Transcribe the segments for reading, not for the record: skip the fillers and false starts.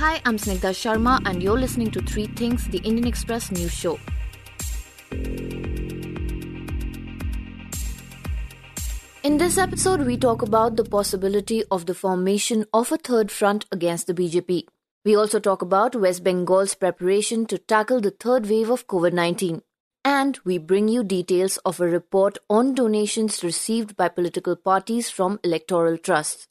Hi, I'm Snigdha Sharma and you're listening to Three Things, the Indian Express news show. In this episode, we talk about the possibility of the formation of a third front against the BJP. We also talk about West Bengal's preparation to tackle the third wave of COVID-19. And we bring you details of a report on donations received by political parties from electoral trusts.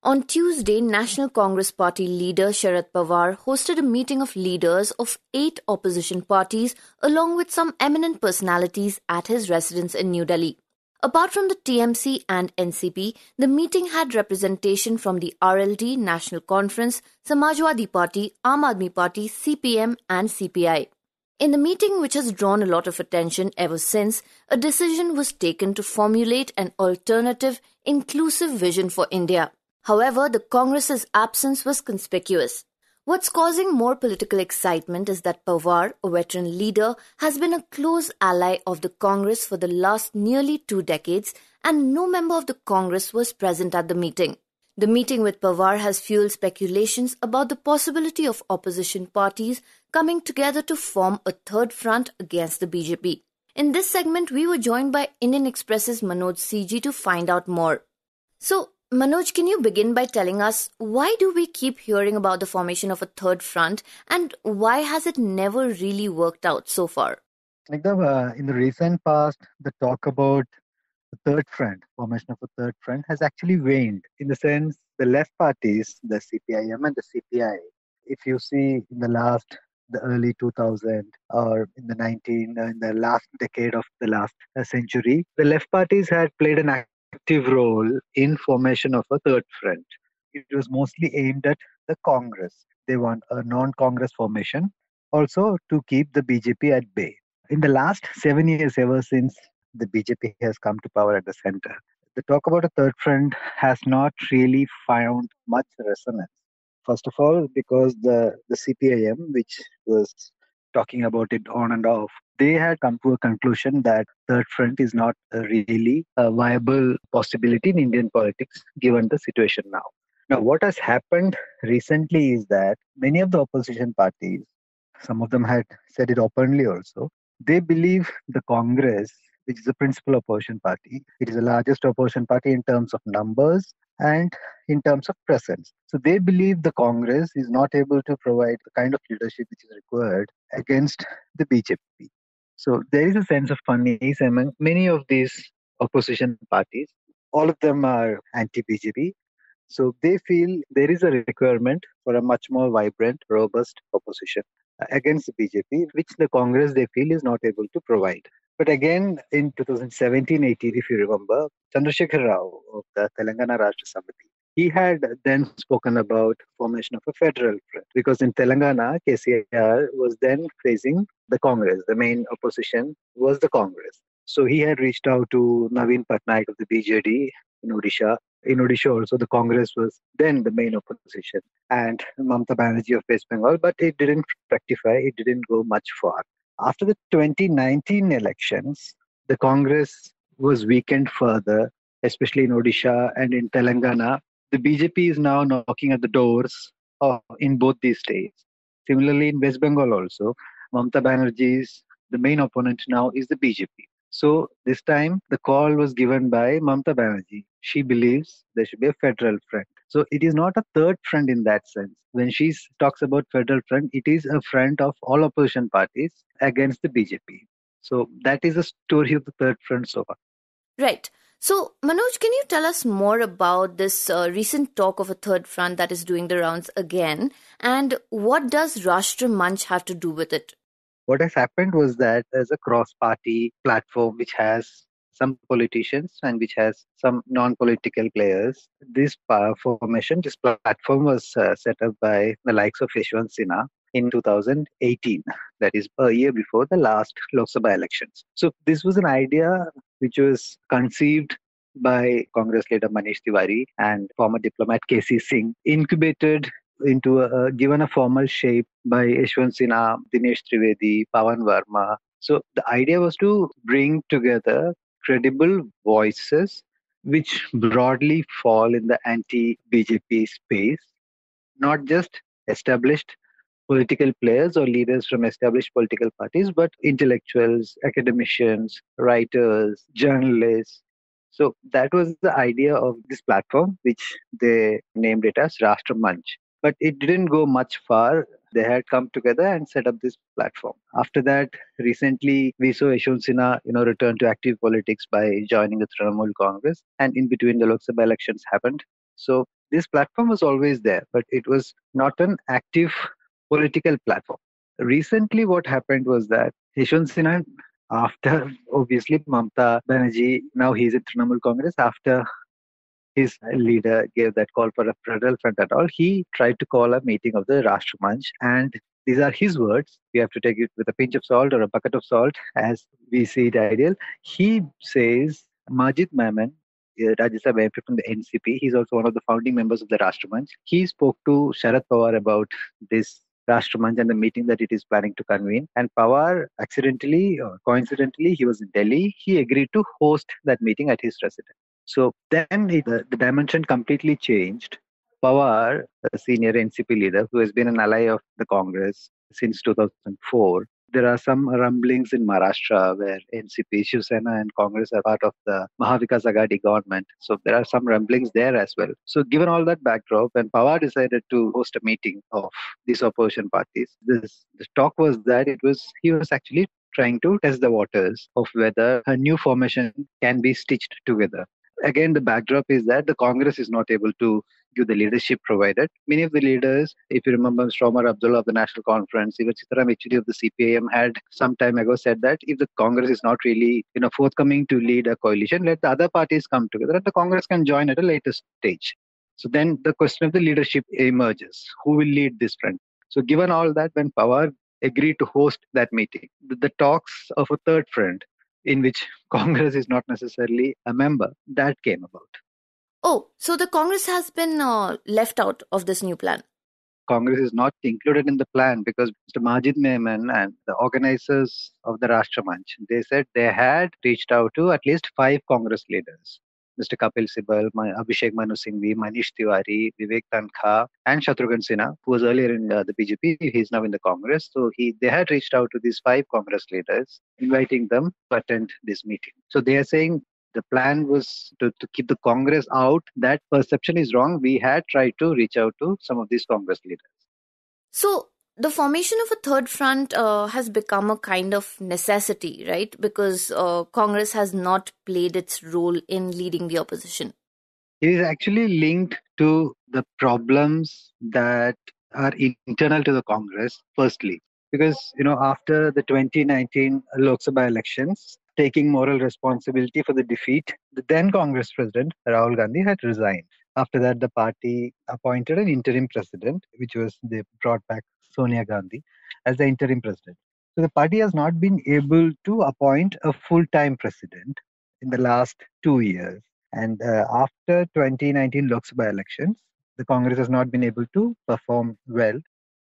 On Tuesday, National Congress Party leader Sharad Pawar hosted a meeting of leaders of 8 opposition parties along with some eminent personalities at his residence in New Delhi. Apart from the TMC and NCP, the meeting had representation from the RLD, National Conference, Samajwadi Party, Aam Aadmi Party, CPM and CPI. In the meeting, which has drawn a lot of attention ever since, a decision was taken to formulate an alternative, inclusive vision for India. However, the Congress's absence was conspicuous. What's causing more political excitement is that Pawar, a veteran leader, has been a close ally of the Congress for the last nearly 2 decades, and no member of the Congress was present at the meeting. The meeting with Pawar has fueled speculations about the possibility of opposition parties coming together to form a third front against the BJP. In this segment, we were joined by Indian Express's Manoj CG to find out more. So, Manoj, can you begin by telling us why do we keep hearing about the formation of a third front and why has it never really worked out so far? In the recent past, the talk about the third front, formation of a third front, has actually waned. In the sense, the left parties, the CPIM and the CPI, if you see in the early 2000 or in the last decade of the last century, the left parties had played an active role in formation of a third front. It was mostly aimed at the Congress. They want a non-Congress formation, also to keep the BJP at bay. In the last 7 years, ever since the BJP has come to power at the center, the talk about a third front has not really found much resonance. First of all, because the CPIM, which was talking about it on and off, they had come to a conclusion that third front is not really a viable possibility in Indian politics given the situation now. Now, what has happened recently is that many of the opposition parties, some of them had said it openly also, they believe the Congress, which is the principal opposition party, it is the largest opposition party in terms of numbers and in terms of presence. So they believe the Congress is not able to provide the kind of leadership which is required against the BJP. So there is a sense of unease among many of these opposition parties. All of them are anti-BJP. So they feel there is a requirement for a much more vibrant, robust opposition against the BJP, which the Congress, they feel, is not able to provide. But again, in 2017-18, if you remember, Chandrasekhar Rao of the Telangana Rashtra Samiti, he had then spoken about formation of a federal front, because in Telangana, KCR was then facing the Congress. The main opposition was the Congress. So he had reached out to Naveen Patnaik of the BJD in Odisha. In Odisha also, the Congress was then the main opposition, and Mamata Banerjee of West Bengal, but it didn't fructify, it didn't go much far. After the 2019 elections, the Congress was weakened further, especially in Odisha and in Telangana. The BJP is now knocking at the doors in both these states. Similarly, in West Bengal also, Mamata Banerjee's the main opponent now is the BJP. So this time, the call was given by Mamata Banerjee. She believes there should be a federal front. So it is not a third front in that sense. When she talks about federal front, it is a front of all opposition parties against the BJP. So that is the story of the third front so far. Right. So, Manoj, can you tell us more about this recent talk of a third front that is doing the rounds again? And what does Rashtra Manch have to do with it? What has happened was that there's a cross-party platform which has some politicians and which has some non-political players. This formation, this platform was set up by the likes of Yashwant Sinha in 2018, that is a year before the last Lok Sabha elections. So this was an idea which was conceived by Congress leader Manish Tiwari and former diplomat KC Singh, incubated into given a formal shape by Yashwant Sinha, Dinesh Trivedi, Pawan Verma. So the idea was to bring together credible voices which broadly fall in the anti-BJP space, not just established political players or leaders from established political parties, but intellectuals, academicians, writers, journalists. So that was the idea of this platform, which they named it as Rashtra Manch. But it didn't go much far. They had come together and set up this platform. After that, recently we saw Yashwant Sinha, return to active politics by joining the Trinamool Congress, and in between the Lok Sabha elections happened. So this platform was always there, but it was not an active political platform. Recently, what happened was that Yashwant Sinha, after obviously Mamta Banerjee, now he's in Trinamool Congress, after his leader gave that call for a federal front and all, he tried to call a meeting of the Rashtra Manch. And these are his words. We have to take it with a pinch of salt or a bucket of salt as we see it ideal. He says, Majid Maman, Rajya Sabha MP from the NCP, he's also one of the founding members of the Rashtra Manch. He spoke to Sharad Pawar about this Rashtra Manch and the meeting that it is planning to convene. And Pawar, accidentally or coincidentally, he was in Delhi. He agreed to host that meeting at his residence. So then the dimension completely changed. Pawar, a senior NCP leader who has been an ally of the Congress since 2004, there are some rumblings in Maharashtra where NCP, Shiv Sena and Congress are part of the Mahavikas Aghadi government. So there are some rumblings there as well. So given all that backdrop, when Pawar decided to host a meeting of these opposition parties, the talk was that he was actually trying to test the waters of whether a new formation can be stitched together. Again, the backdrop is that the Congress is not able to give the leadership provided. Many of the leaders, if you remember, Stromar Abdullah of the National Conference, even Sitaram Yechury of the CPIM had some time ago said that if the Congress is not really forthcoming to lead a coalition, let the other parties come together and the Congress can join at a later stage. So then the question of the leadership emerges. Who will lead this front? So given all that, when Pawar agreed to host that meeting, the talks of a third front in which Congress is not necessarily a member, that came about. Oh, so the Congress has been left out of this new plan. Congress is not included in the plan because Mr. Majid Memon and the organizers of the Rashtra Manch, they said they had reached out to at least 5 Congress leaders. Mr. Kapil Sibal, Abhishek Manu Singhvi, Manish Tiwari, Vivek Tankha, and Shatrughan Sinha, who was earlier in the BJP, he's now in the Congress. So they had reached out to these 5 Congress leaders, inviting them to attend this meeting. So they are saying the plan was to keep the Congress out. That perception is wrong. We had tried to reach out to some of these Congress leaders. So the formation of a third front has become a kind of necessity, right? Because Congress has not played its role in leading the opposition. It is actually linked to the problems that are internal to the Congress, firstly. Because, after the 2019 Lok Sabha elections, taking moral responsibility for the defeat, the then Congress president, Rahul Gandhi, had resigned. After that, the party appointed an interim president, they brought back Sonia Gandhi as the interim president. So the party has not been able to appoint a full-time president in the last 2 years. And after 2019 Lok Sabha elections, the Congress has not been able to perform well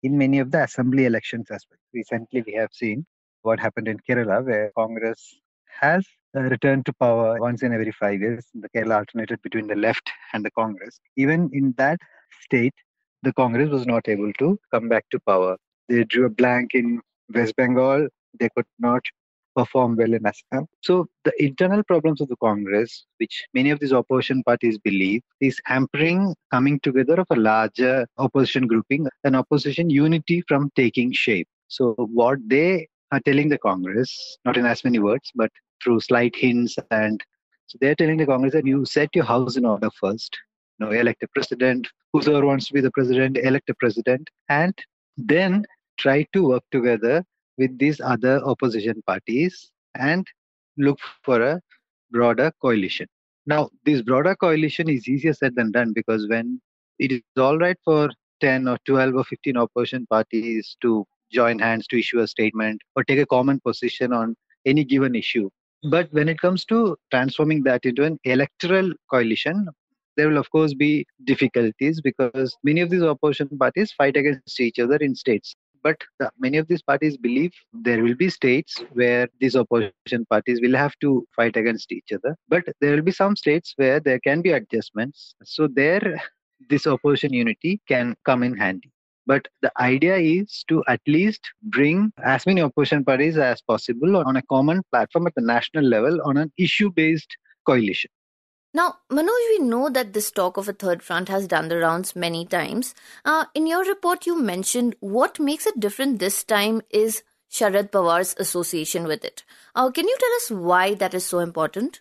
in many of the assembly elections as well. Recently, we have seen what happened in Kerala, where Congress has returned to power once in every 5 years. The Kerala alternated between the left and the Congress. Even in that state, the Congress was not able to come back to power. They drew a blank in West Bengal. They could not perform well in Assam. So the internal problems of the Congress, which many of these opposition parties believe, is hampering coming together of a larger opposition grouping, an opposition unity from taking shape. So what they are telling the Congress, not in as many words, but through slight hints, and so they're telling the Congress that you set your house in order first. Elect a president, whoever wants to be the president, elect a president, and then try to work together with these other opposition parties and look for a broader coalition. Now, this broader coalition is easier said than done, because when it is all right for 10 or 12 or 15 opposition parties to join hands to issue a statement or take a common position on any given issue. But when it comes to transforming that into an electoral coalition, there will of course be difficulties, because many of these opposition parties fight against each other in states. But many of these parties believe there will be states where these opposition parties will have to fight against each other. But there will be some states where there can be adjustments. So there, this opposition unity can come in handy. But the idea is to at least bring as many opposition parties as possible on a common platform at the national level on an issue-based coalition. Now, Manoj, we know that this talk of a third front has done the rounds many times. In your report, you mentioned what makes it different this time is Sharad Pawar's association with it. Can you tell us why that is so important?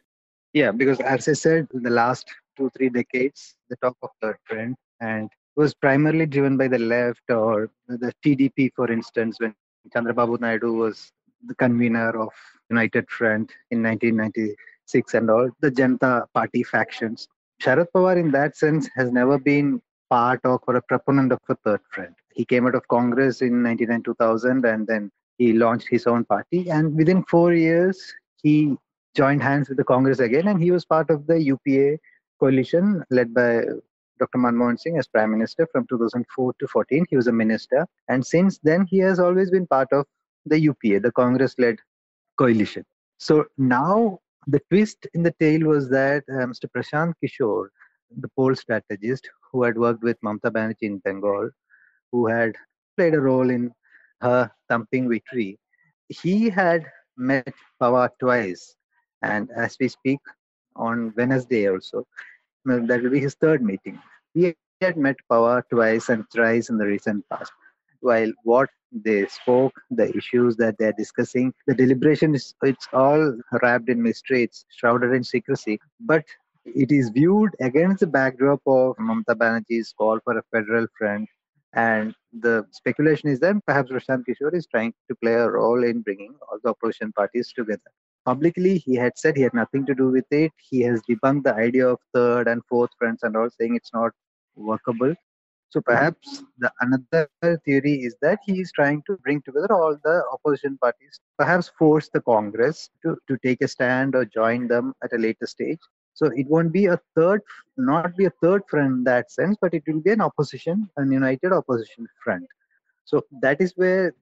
Yeah, because as I said, in the last 2-3 decades, the talk of third front and was primarily driven by the left or the TDP, for instance, when Chandrababu Naidu was the convener of United Front in 1996 and all, the Janata Party factions. Sharad Pawar, in that sense, has never been part of or a proponent of a third front. He came out of Congress in 1999-2000 and then he launched his own party. And within 4 years, he joined hands with the Congress again, and he was part of the UPA coalition led by Dr. Manmohan Singh as Prime Minister from 2004 to 14. He was a minister, and since then he has always been part of the UPA, the Congress-led coalition. So now the twist in the tale was that Mr. Prashant Kishore, the poll strategist who had worked with Mamata Banerjee in Bengal, who had played a role in her thumping victory, he had met Pawar twice. And as we speak on Wednesday also, well, that will be his third meeting. He had met Pawar twice and thrice in the recent past. While what they spoke, the issues that they're discussing, the deliberation is it's all wrapped in mystery, it's shrouded in secrecy. But it is viewed against the backdrop of Mamata Banerjee's call for a federal front. And the speculation is that perhaps Prashant Kishore is trying to play a role in bringing all the opposition parties together. Publicly, he had said he had nothing to do with it. He has debunked the idea of third and fourth fronts and all, saying it's not workable. So perhaps the another theory is that he is trying to bring together all the opposition parties, perhaps force the Congress to take a stand or join them at a later stage. So it won't be a third, not be a third front in that sense, but it will be an united opposition front. So that is where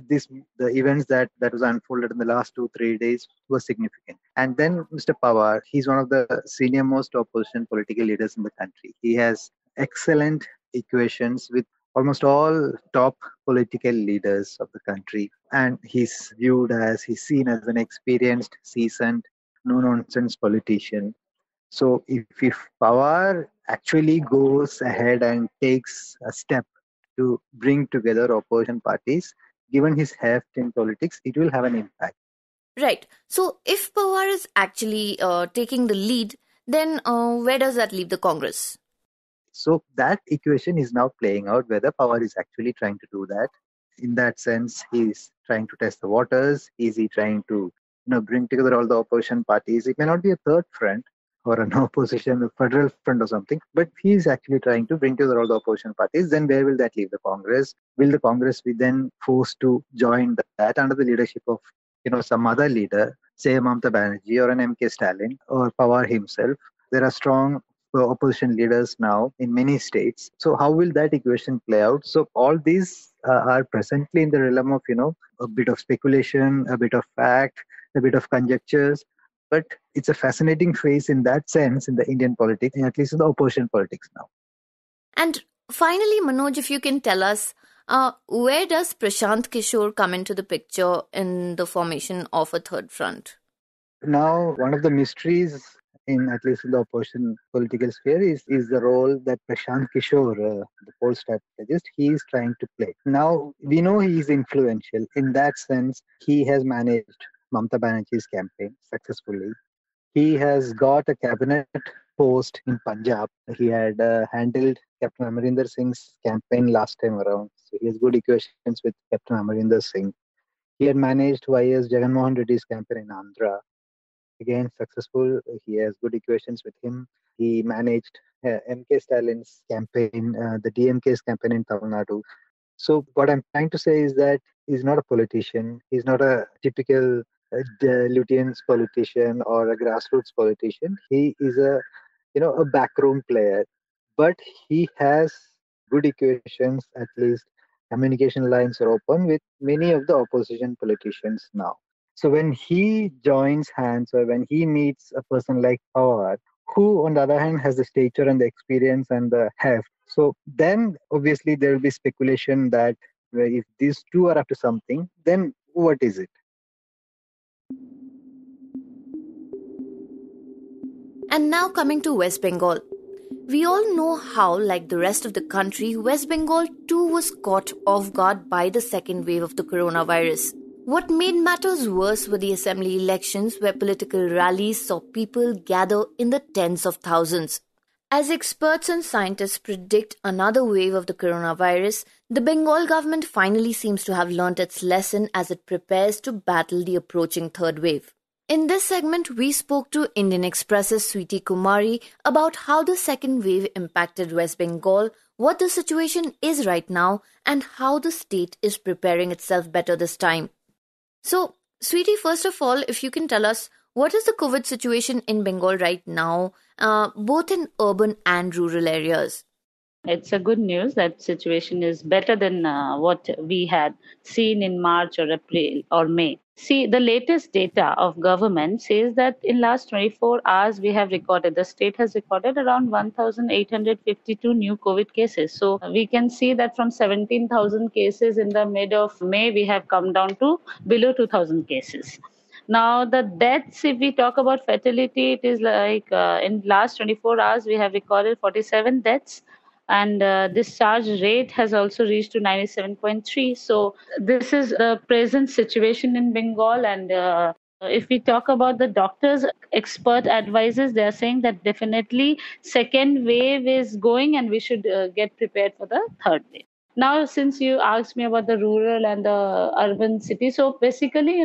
this the events that was unfolded in the last 2-3 days were significant. And then Mr. Pawar, he's one of the senior most opposition political leaders in the country. He has excellent equations with almost all top political leaders of the country, and he's seen as an experienced, seasoned, no nonsense politician. So if Pawar actually goes ahead and takes a step to bring together opposition parties, given his heft in politics, it will have an impact. Right. So, if Pawar is actually taking the lead, then where does that leave the Congress? So that equation is now playing out whether Pawar is actually trying to do that. In that sense, he's trying to test the waters. Is he trying to bring together all the opposition parties? It may not be a third front or an opposition, a federal front or something, but he's actually trying to bring together all the opposition parties. Then where will that leave the Congress? Will the Congress be then forced to join that under the leadership of some other leader, say Mamata Banerjee or an MK Stalin or Pawar himself? There are strong opposition leaders now in many states. So how will that equation play out? So all these are presently in the realm of a bit of speculation, a bit of fact, a bit of conjectures. But it's a fascinating phase in that sense in the Indian politics, at least in the opposition politics now. And finally, Manoj, if you can tell us, where does Prashant Kishore come into the picture in the formation of a third front? Now, one of the mysteries at least in the opposition political sphere is the role that Prashant Kishore, the poll strategist, he is trying to play. Now, we know he is influential. In that sense, he has managed Mamata Banerjee's campaign successfully. He has got a cabinet post in Punjab. He had handled Captain Amarinder Singh's campaign last time around. So he has good equations with Captain Amarinder Singh. He had managed YS Jagannath Reddy's campaign in Andhra. Again, successful. He has good equations with him. He managed MK Stalin's campaign, the DMK's campaign in Tamil Nadu. So what I'm trying to say is that he's not a politician. He's not a typical Lutyens politician or a grassroots politician. He is a backroom player, but he has good equations. At least communication lines are open with many of the opposition politicians now. So when he joins hands or when he meets a person like Pawar, who on the other hand has the stature and the experience and the heft, So then obviously there will be speculation that if these two are up to something, then what is it? And now coming to West Bengal. We all know how, like the rest of the country, West Bengal too was caught off guard by the second wave of the coronavirus. What made matters worse were the assembly elections where political rallies saw people gather in the tens of thousands. As experts and scientists predict another wave of the coronavirus, the Bengal government finally seems to have learnt its lesson as it prepares to battle the approaching third wave. In this segment, we spoke to Indian Express's Sweetie Kumari about how the second wave impacted West Bengal, what the situation is right now, and how the state is preparing itself better this time. So, Sweetie, first of all, if you can tell us, what is the COVID situation in Bengal right now, both in urban and rural areas? It's a good news that situation is better than what we had seen in March or April or May. See, the latest data of government says that in last 24 hours the state has recorded around 1,852 new COVID cases. So we can see that from 17,000 cases in the mid of May, we have come down to below 2,000 cases. Now the deaths, if we talk about fatality, it is like in last 24 hours we have recorded 47 deaths, and discharge rate has also reached to 97.3. So this is the present situation in Bengal. And if we talk about the doctors, expert advices, they are saying that definitely second wave is going and we should get prepared for the third wave. Now, since you asked me about the rural and the urban city, so basically,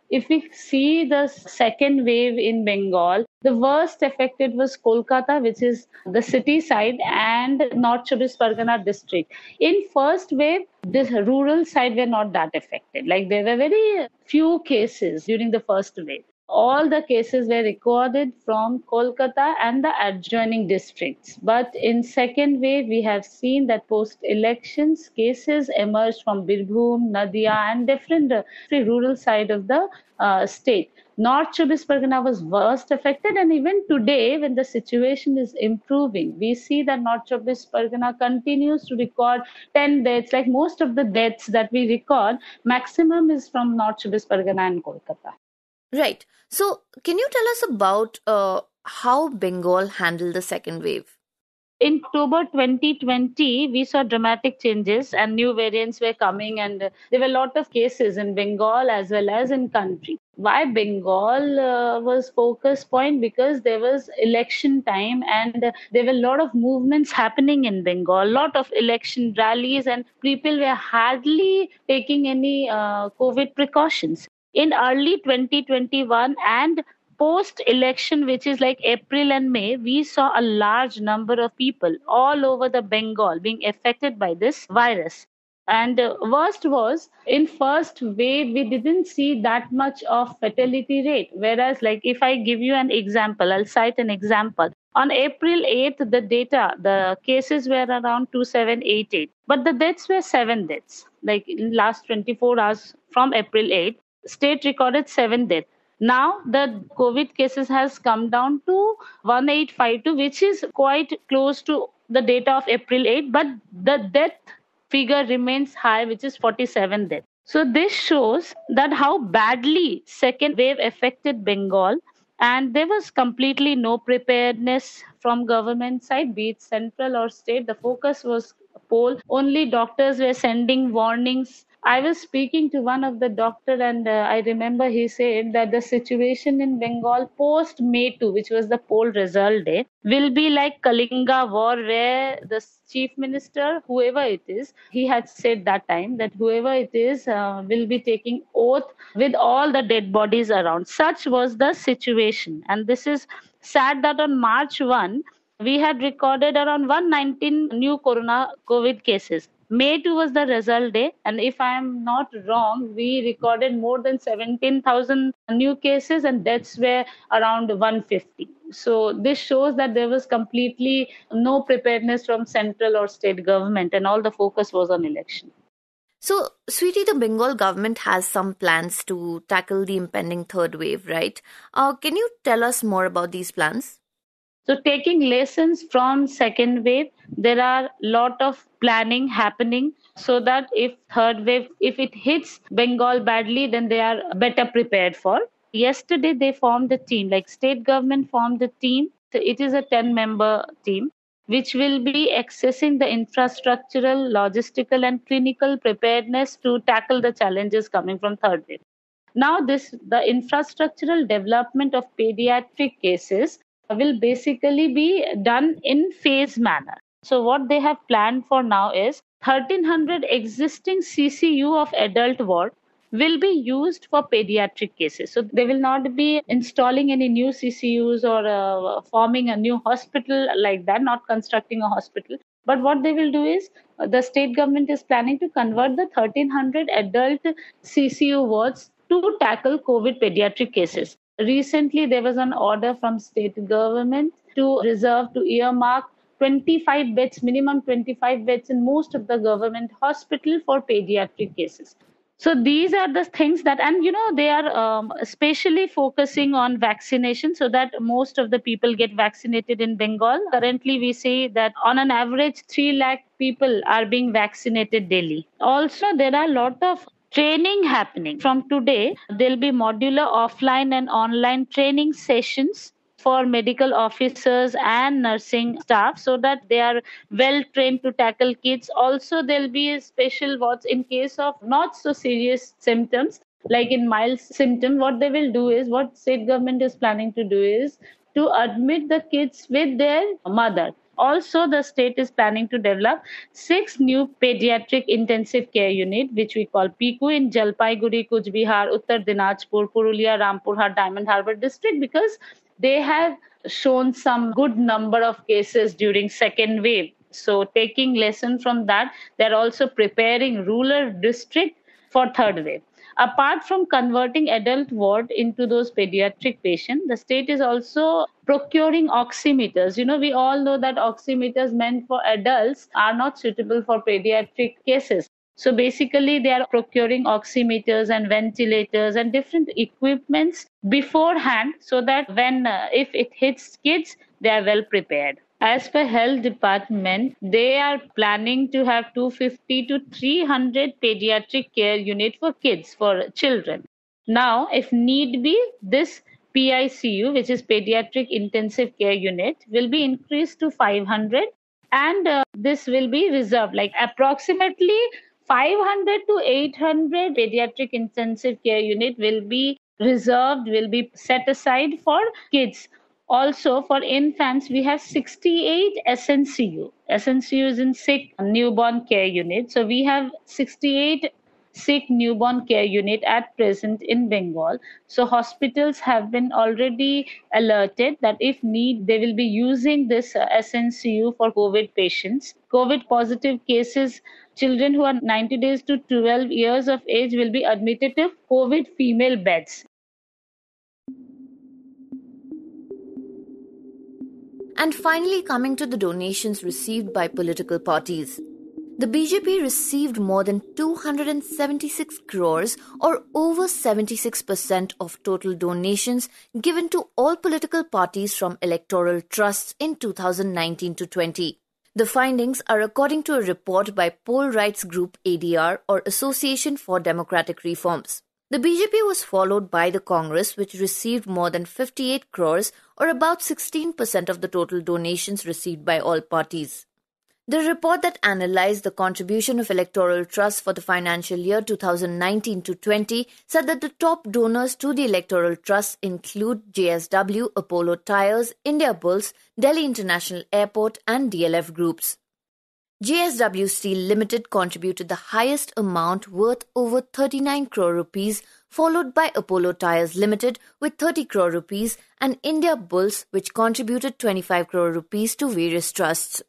if we see the second wave in Bengal, the worst affected was Kolkata, which is the city side, and North Chobis Pargana district. In first wave, the rural side were not that affected. Like there were very few cases during the first wave. All the cases were recorded from Kolkata and the adjoining districts. But in second wave, we have seen that post-elections, cases emerged from Birbhum, Nadia, and different rural side of the state. North Chobis Pargana was worst affected, and even today, when the situation is improving, we see that North Chobis Pargana continues to record 10 deaths. Like most of the deaths that we record, maximum is from North Chobis Pargana and Kolkata. Right. So, can you tell us about how Bengal handled the second wave? In October 2020, we saw dramatic changes and new variants were coming, and there were a lot of cases in Bengal as well as in country. Why Bengal was focus point? Because there was election time and there were a lot of movements happening in Bengal, a lot of election rallies, and people were hardly taking any COVID precautions. In early 2021 and post election, which is like April and May, we saw a large number of people all over the Bengal being affected by this virus. And worst was in first wave, we didn't see that much of fatality rate. Whereas, like if I give you an example, I'll cite an example. On April 8th, the cases were around 2788, but the deaths were 7 deaths. Like in last 24 hours from April 8th, state recorded 7 deaths. Now the COVID cases has come down to 1852, which is quite close to the data of April 8, but the death figure remains high, which is 47 deaths. So this shows that how badly second wave affected Bengal, and there was completely no preparedness from government side, be it central or state. The focus was poll. Only doctors were sending warnings. I was speaking to one of the doctor, and I remember he said that the situation in Bengal post May 2, which was the poll result day, will be like Kalinga war, where the chief minister, whoever it is, he had said that time that whoever it is will be taking oath with all the dead bodies around. Such was the situation, and this is sad that on March 1, we had recorded around 119 new COVID cases. May 2 was the result day, and if I am not wrong, we recorded more than 17,000 new cases, and deaths were around 150. So this shows that there was completely no preparedness from central or state government, and all the focus was on election. So, Sweetie, the Bengal government has some plans to tackle the impending third wave, right? Can you tell us more about these plans? So taking lessons from second wave, there are lot of planning happening so that if third wave, if it hits Bengal badly, then they are better prepared for. Yesterday they formed a team, like state government formed a team. So it is a 10-member team which will be accessing the infrastructural, logistical and clinical preparedness to tackle the challenges coming from third wave. Now, the infrastructural development of pediatric cases will basically be done in phase manner. So, what they have planned for now is 1,300 existing CCU of adult ward will be used for pediatric cases. So, they will not be installing any new CCUs or forming a new hospital like that, not constructing a hospital. But what they will do is the state government is planning to convert the 1,300 adult CCU wards to tackle COVID pediatric cases. Recently, there was an order from state government to reserve, to earmark 25 beds, minimum 25 beds in most of the government hospital for pediatric cases. So these are the things that, and they are especially focusing on vaccination so that most of the people get vaccinated in Bengal. Currently, we say that on an average, 3 lakh people are being vaccinated daily. Also, there are a lot of training happening. From today, there'll be modular offline and online training sessions for medical officers and nursing staff so that they are well trained to tackle kids. Also, there'll be special wards in case of not so serious symptoms, like in mild symptom. What they will do is, what state government is planning to do is to admit the kids with their mother. Also, the state is planning to develop 6 new pediatric intensive care unit, which we call PICU, in Jalpaiguri, Kuch Bihar, Uttar Dinajpur, Purulia, Rampurhat, Diamond Harbour district, because they have shown some good number of cases during second wave. So taking lesson from that, they're also preparing rural district for third wave. Apart from converting adult ward into those pediatric patients, the state is also procuring oximeters. We all know that oximeters meant for adults are not suitable for pediatric cases. So basically, they are procuring oximeters and ventilators and different equipments beforehand so that when, if it hits kids, they are well prepared. As per health department, they are planning to have 250 to 300 pediatric care unit for kids, for children. Now, if need be, this PICU, which is pediatric intensive care unit, will be increased to 500, and this will be reserved, like approximately 500 to 800 pediatric intensive care unit will be reserved, will be set aside for kids. Also, for infants, we have 68 SNCU. SNCU is in sick newborn care unit. So we have 68 sick newborn care unit at present in Bengal. So hospitals have been already alerted that if need, they will be using this SNCU for COVID patients. COVID positive cases, children who are 90 days to 12 years of age will be admitted to COVID female beds. And finally, coming to the donations received by political parties. The BJP received more than 276 crores, or over 76% of total donations given to all political parties from electoral trusts in 2019 to 20. The findings are according to a report by poll rights group ADR, or Association for Democratic Reforms. The BJP was followed by the Congress, which received more than 58 crores, or about 16% of the total donations received by all parties. The report that analyzed the contribution of electoral trusts for the financial year 2019 to 20 said that the top donors to the electoral trusts include JSW, Apollo Tyres, India Bulls, Delhi International Airport and DLF Groups. JSW Steel Limited contributed the highest amount, worth over 39 crore rupees, followed by Apollo Tyres Limited with 30 crore rupees and India Bulls, which contributed 25 crore rupees to various trusts.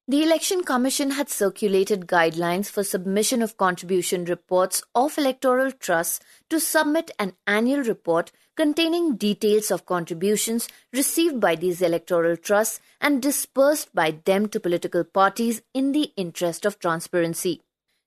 The Election Commission had circulated guidelines for submission of contribution reports of electoral trusts to submit an annual report containing details of contributions received by these electoral trusts and disbursed by them to political parties in the interest of transparency.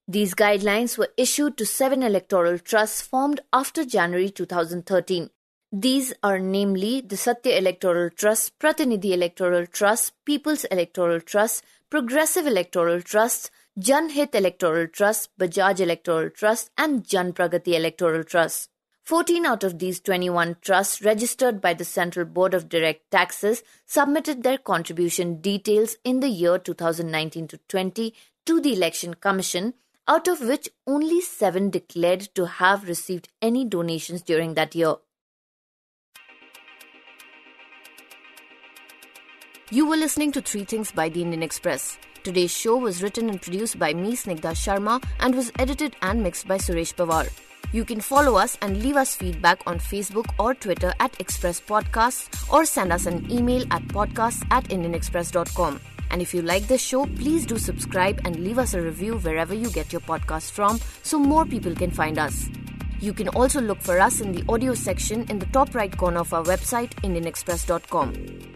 These guidelines were issued to 7 electoral trusts formed after January 2013. These are namely the Satya Electoral Trust, Pratinidhi Electoral Trust, People's Electoral Trust, Progressive Electoral Trust, Jan Hit Electoral Trust, Bajaj Electoral Trust, and Jan Pragati Electoral Trust. 14 out of these 21 trusts registered by the Central Board of Direct Taxes submitted their contribution details in the year 2019-20 to the Election Commission, out of which only 7 declared to have received any donations during that year. You were listening to 3 Things by the Indian Express. Today's show was written and produced by me, Snigdha Sharma, and was edited and mixed by Suresh Pawar. You can follow us and leave us feedback on Facebook or Twitter at Express Podcasts, or send us an email at podcasts@indianexpress.com. And if you like this show, please do subscribe and leave us a review wherever you get your podcast from so more people can find us. You can also look for us in the audio section in the top right corner of our website, indianexpress.com.